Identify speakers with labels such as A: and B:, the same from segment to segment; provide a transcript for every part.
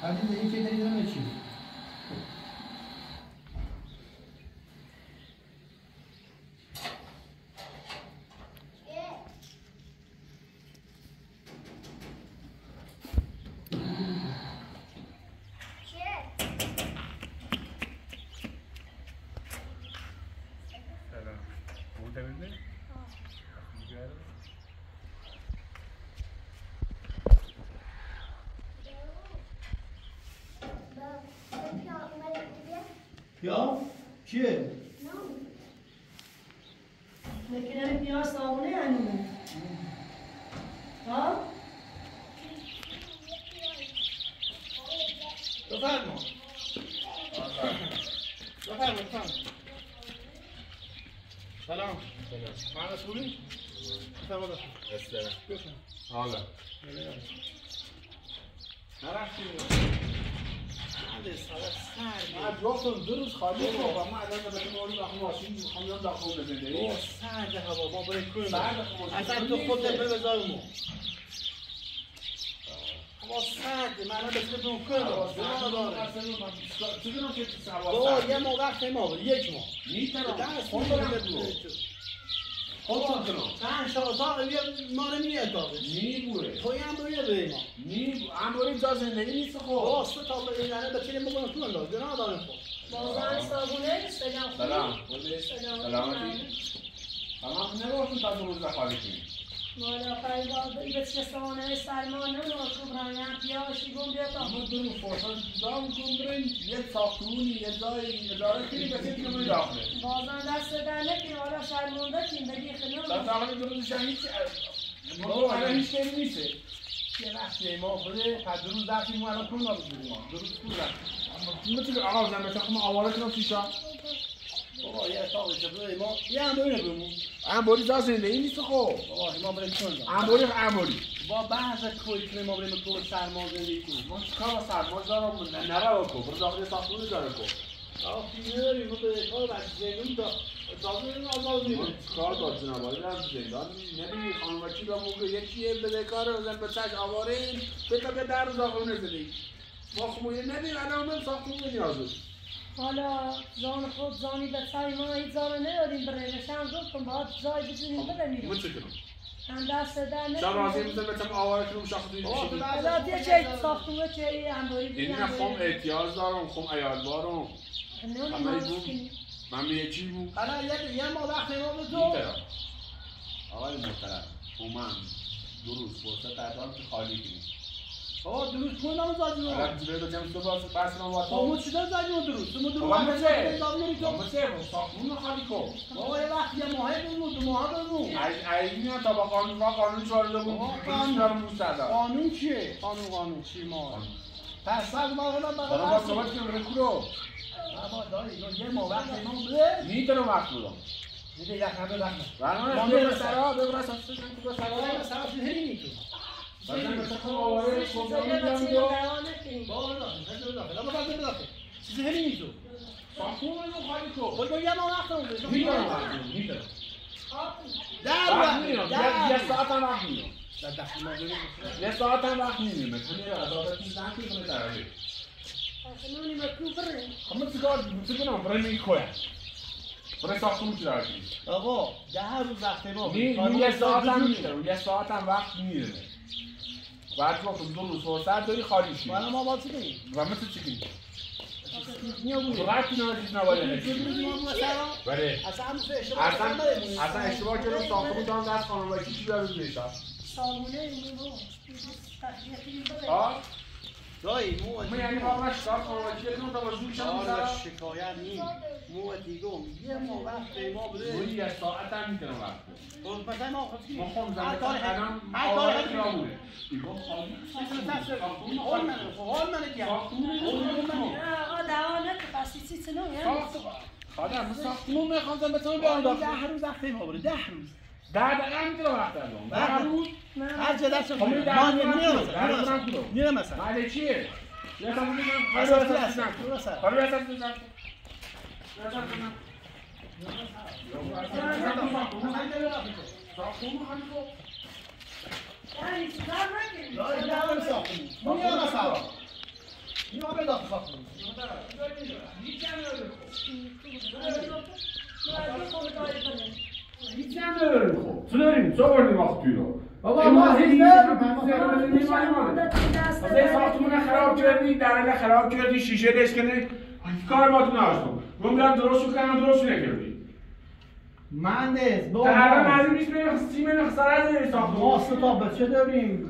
A: بعدی به این که داریم چی؟ یا چیه؟
B: نکنه پیاز صابونه هنوز ها؟
A: بفرما سلام من مسئولی؟ بفرما
C: استرا
A: بفرما
C: حالا
A: نرفتی من جاتون 2 روز خالی کنم من الان بهتون موری وقتی ماشین میخوام بیام داخل بزنده اوه سرد هوا ما برای کنیم سرد هوا اصلا تو خود دل بذار مو هوا سرد من الان بهتون بیام کنم چی کنم که هوا سرد یه ماه وقت ما یک ماه میتونم خود دارم خودتون کنم نه شاطاق ما رو میاد داغش میبوره توی هم بویه به ما امبوری جا زندگی نیست خب واسه تا به اینه بچینیم بگم تو انداز جنا دارم خب
B: بازن صابونه استگم
C: سلام سلامتی تمام نباشون تا 2 روز خالی کنیم
B: مالا قایبا به چستانه سلمان و کبران پیاشی گم بیاد
C: اما 2 روز فرصت دام کن بریم یه ساختمونی یه جایی اداره کنیم بسید که من داخله
B: بازن دست در نکنیم حالا شرمونده کنیم بگی خیلی
C: تا تقریبا 2 روزش هم هیچ بابا الان هیچ کاری نیسته یه وقتی ما بوده تا 2 روز رفتیم الان پول نبودیم ما 2 روز پول رفتیم مثل آقا زن بچه ما آواره کنم شیشا
A: بابا یه اتاقی که بده ما یه امبوری نبرمون
C: امبوری جا زندگی نیست خب
A: بابا ما بریم کنیم
C: امبوری
A: با بعض کوی کنیم ما بریم تو سرما زندگی کنیم
C: ما چیکار با سرما دارم نرو کو برو داخل ساختمون داره کو
A: آخه نداری ما به کار بچه زندون دا تازه این آزاد میمونه
C: کار داد جناب آقای در زندان نمی‌بینی خانم وکیل را موقع یکی بدهکار زن بچه‌اش آواره این بتا به در روز آخر نزدی ما خمویه نبیم الان من ساختمون نیازه
B: حالا زان خود زانی به سای ما هیچ زان نداریم برای نشان گفتم باید جای بزنیم برمیم
C: من چه کنم؟
B: هم دست در نکنیم
C: شما راضی میزن بچم آواره کنم شاخدوی میشید
B: حالا دیگه چه ساختمون چه امباری
C: این نه خم احتیاج دارم خم ایالوارم من به یکی بود
A: حالا یه ما وقت ما به تو
C: میترم آقای محترم من 2 روز فرصت دادم که خالی کنیم
A: بابا درست کنم زادی رو
C: الان جلوی بچم تو باز پس من با تو
A: بابا چی داد زادی رو درست تو درست
C: بابا چه ساختمون خالی کن
A: بابا یه وقت یه ماه بود 2 ماه بود
C: اینا تا با قانون چارده بود
A: قانون چیه قانون چی ما پس از ما حالا
C: با صحبت کنم رکورو
A: بابا دایی یه ماه وقت ما بده
C: میتونم وقت بودم
A: دیگه یک همه وقت
C: ما به سرا بگو راست تو سرا
A: هری تو
C: بعدن مثلا آواره کجا میگم
A: بابا چیزی هری تو
C: ساختمون رو خالی کن
A: خود یه ما وقت اون
C: میتونم یه ساعت هم وقت میدم یه ساعت هم وقت میدیم تو میره عدالت میزن که کنه دراری
B: نونی مکروب برن
C: همه چی کنم برای میکویم برای ساختمون چی داره کنیم
A: آقا 10 روز وقت ما
C: یه ساعت هم میره یه ساعت هم وقت میره بعد وقت 2 روز فرصت داری خالی شی
A: حالا ما باید چی کنیم
C: و مثل چی کنیم
A: راحت
C: نمی‌دونید نباید بله اصلا اشتباه کردم ساختمون دارم دست خانم وکیل چی داره بهشا
B: سالونه اینو تخلیقی
C: ها
A: دایی مو
C: من یعنی واقعا شکایت خانم وکیل کنم تا وضوح شدم
A: شکایت نیست مو دیگه یه ما وقت ما بده
C: روی یه ساعت هم میتونم وقت
A: خب مثلا ما خود
C: ما خون زنده الان آواره کنم بوده ایگو خالی
A: حال منه که
B: آقا دوانه که پسی چی چنو یعنی
C: خانم ساختمون میخوام زن بتونم بیارم داخل
A: 10 روز وقت ما بده 10 روز
C: 10 دقیقه میتونم وقت الان 10 روز
A: هر جا دست
C: ما میرم مثلا مالی چیه یا تا میگم حالا اساس تو بردی وقت توی رو
A: بابا ما هیچ
C: ساختمون خراب کردی، درنه خراب کردی، شیشه دشکنه کار ما تو ناشتم گفتم درست کنم درست نکردی
A: مهندس بابا
C: تا معلوم نیست به سیم خسارت ساختمون
A: ما ستا بچه داریم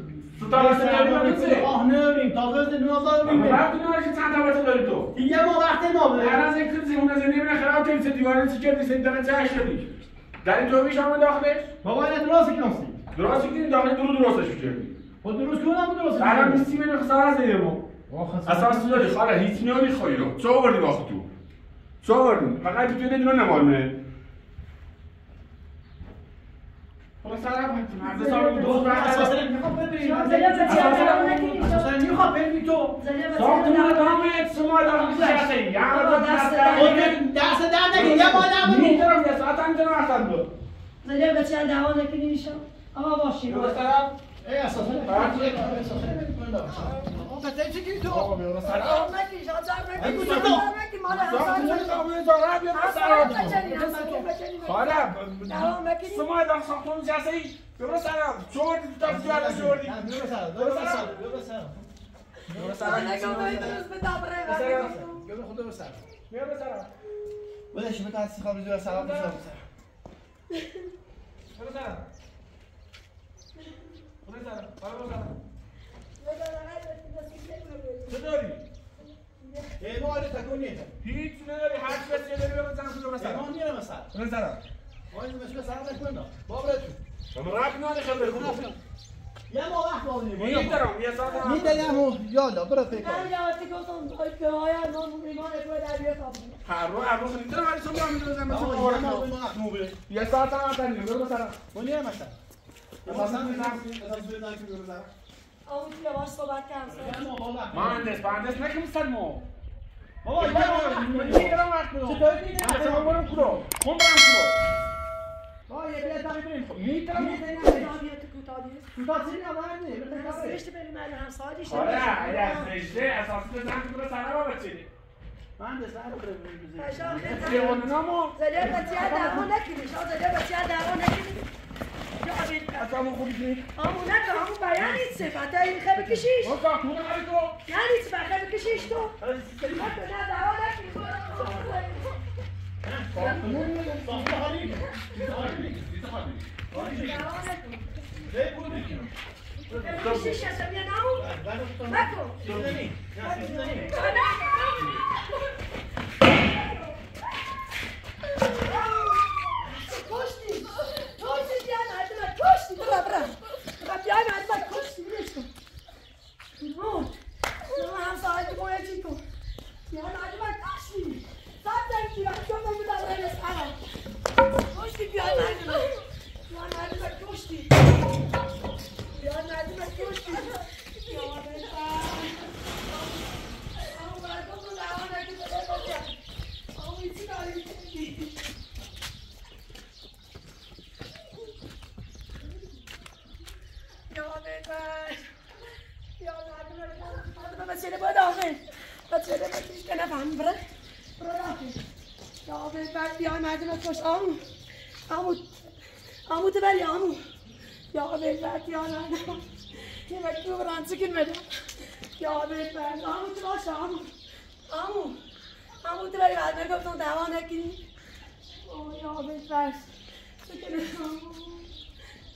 C: ستا بچه داریم
A: آه نداریم تازه نیاز داریم
C: وقتی نمیشه چند تا بچه داری تو
A: دیگه ما وقت ما بده
C: هر از یک کسی اون زندگی من خراب کردی سه دیواره چی کردی سه دیواره چه کردی در این جویش هم داخلش
A: بابا این درست کنستی
C: درست کردی داخل درستش کردی
A: خود درست کنم درست
C: الان نیستی من خسارت زدیم اساس داری خاله هیچ نمیخوای رو چه آوردی وقت تو چه آوردی فقط تو ندونه نمالمه خب سلام مرد سال دو
A: اساسا میخوام ببینیم اساسا میخوام ببینیم تو
C: ساختمون دامت شما دارم میشه یا
A: دست در نگیر یا بالا بود
C: میتونم یه ساعت هم جنو احسن بود
B: زلیه بچه دعوا نکنی نشم آقا باشی
C: درست دارم
A: ای اساسا بچه چی تو
C: آقا بیارم سلام
B: نکنی شاید
A: نکنی
B: نکنی مال
C: ساختمون دامت دارم خاله شما دارم ساختمون جلسه درست دارم چوردی تو تا جلسه چوردی
A: ولش بده از خبر جو سلام بشه
C: چطوری؟
A: ایمان تکونیه
C: هیچ نداری هر چی بسیار داری بگو زن کجا مثلا
A: ایمان میره مثلا
C: مثلا
A: ما این مشکل سلام نکنم بابرتون
C: شما رفت نانی خبر کنم
A: یا ما وقت بودیم
C: میدارم یه ساعت هم
A: میدارم یالا برو فکر
B: من یادتی گفتم که آیا نام ایمان اکوی در بیاد
C: هر رو خریدم ولی شما هم میدونم مثلا
A: آقا ما وقت موبه
C: یه ساعت هم مثلا برو مثلا
A: منیه مثلا
C: مثلا
B: آمون که باش صحبت کردم
C: مهندس نکم سلمو
A: بابا
C: میگیرم وقت رو مثلا برم کرو خون برم کرو
A: بابا یه بیاد تا بریم
C: میتونم
A: کوتاسی نبرده
B: رشته بریم من هم ساعتش
C: آره اگه رشته اساسی بزن که برو سلام بچینی
A: من دستم بزنم
B: زلیه بچه دعوا نکنی زلیه بچه دعوا نکنی
C: اصلا خوبی نیست
B: آمون نکن آمون بیان نیست صفت این خیلی بکشیش
C: اون کارتونه خیلی تو
B: نه نیست خیلی بکشیش تو نه دعوا نکنی بکشیش اصلا یه نمون نکن عمو تبالي عمو يا بيت بات يا لا كيف تكبر عن سكن مدى يا بيت بات عمو تباش عمو تبالي بعد ما قلت دعوانا كني يا بيت بات سكن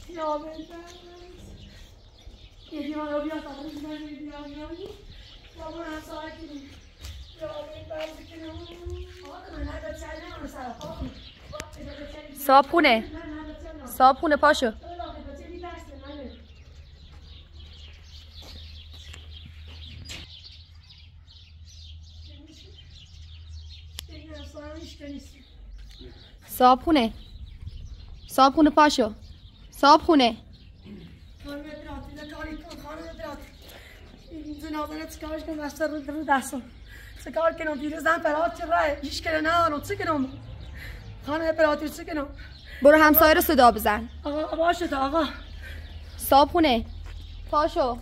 B: يا بيت بات يجي ما لو بيا طبعا ما يجي يا ما ساكن يا بيت بات سكن هذا من هذا تساعدنا ولا ساعدنا
D: صابخونه پاشو صابخونه پاشو صابخونه
B: زنادانه چیکارش کنم بسته رو دستم چیکار کنم دیروزم پرات چه راه هیچ کله نه چی کنم خانه اپراتور چی کنم
D: برو همسایه رو صدا بزن
B: آقا باشه تا آقا
D: صابخونه پاشو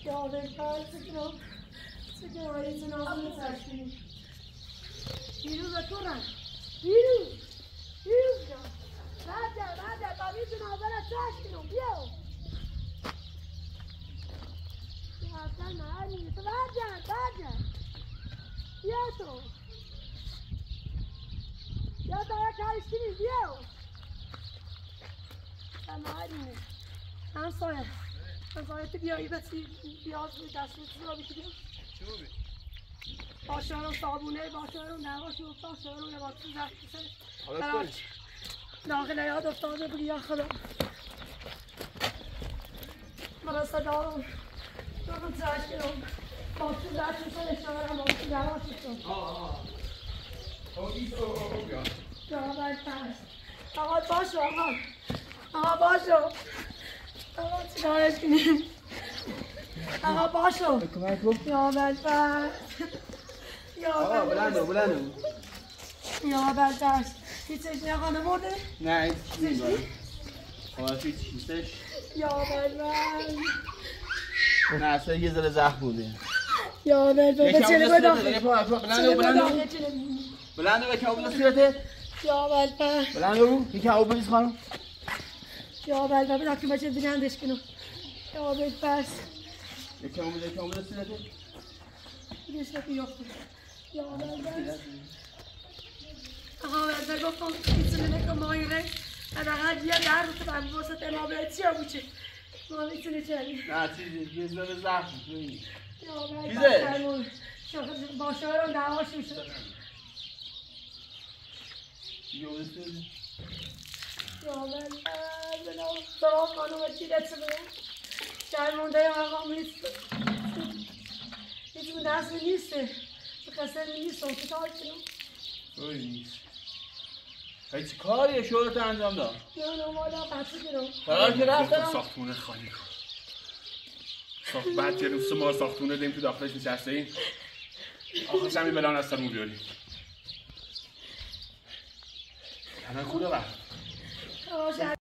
B: یا بهتر چکنم هایی جنازه تشکنی بیروز تو رن بیروز جان بعد بابی جنازه را تشکنم بیاو اصلا نهاری تو بعد بیا تو یا دارا کارش کنی بیاو نهاری همسایه تو بیایی بسی بیاز دستور را بیتی بیاو باشارم صابونه باشارم نواشو باشارم لباسو زخم براش داخل یاد افتاده بودی یا خدا مرا صدارم دارم ترش کنم باشو زخم سرش نمارم باشو دواشو کن جا برترس آقا باشو آقا باشو آقا چیکارش کنیم آقا باشو یا برترس
A: آقا بلندو
B: یا برترس هیچش نخانه مرده؟
A: نه هیچ نیست خواهد هیچ نیستش
B: یا برترس
A: نه اصلا یه ذره زخم بوده
B: یا برترس بچه
A: بلندو به کابل صورته
B: یا برترس
A: بلندو یکی آب بریز خانم
B: یا برترس بلکه بچه بلندش کنم یا برترس
A: یکی آب صورته
B: بیشتر بیافته یا برترس آقا برترس گفتم میتونه نکن مایره حداقل یه در رو کنم واسه امابه چی هم بوچه ما میتونه چلی
A: نه چیزی یه ذره زخم
B: یا برترس باشارم دعواش میشه
A: یا
B: برترس دارم خانومه چی دست بگم شرمونده آقا نیست هیچ من دست نیسته بخسته نیستم که کار کنم
A: اوی نیست هیچ کاریه شورت انجام داد
B: نه مالا قطعی کنم
A: قرار که رفتم
C: ساختمونه خالی کن بعد یه روز ما ساختمونه دیم تو داخلش نشسته این آخرش همین بلان از سرمون بیاریم الان کونه بر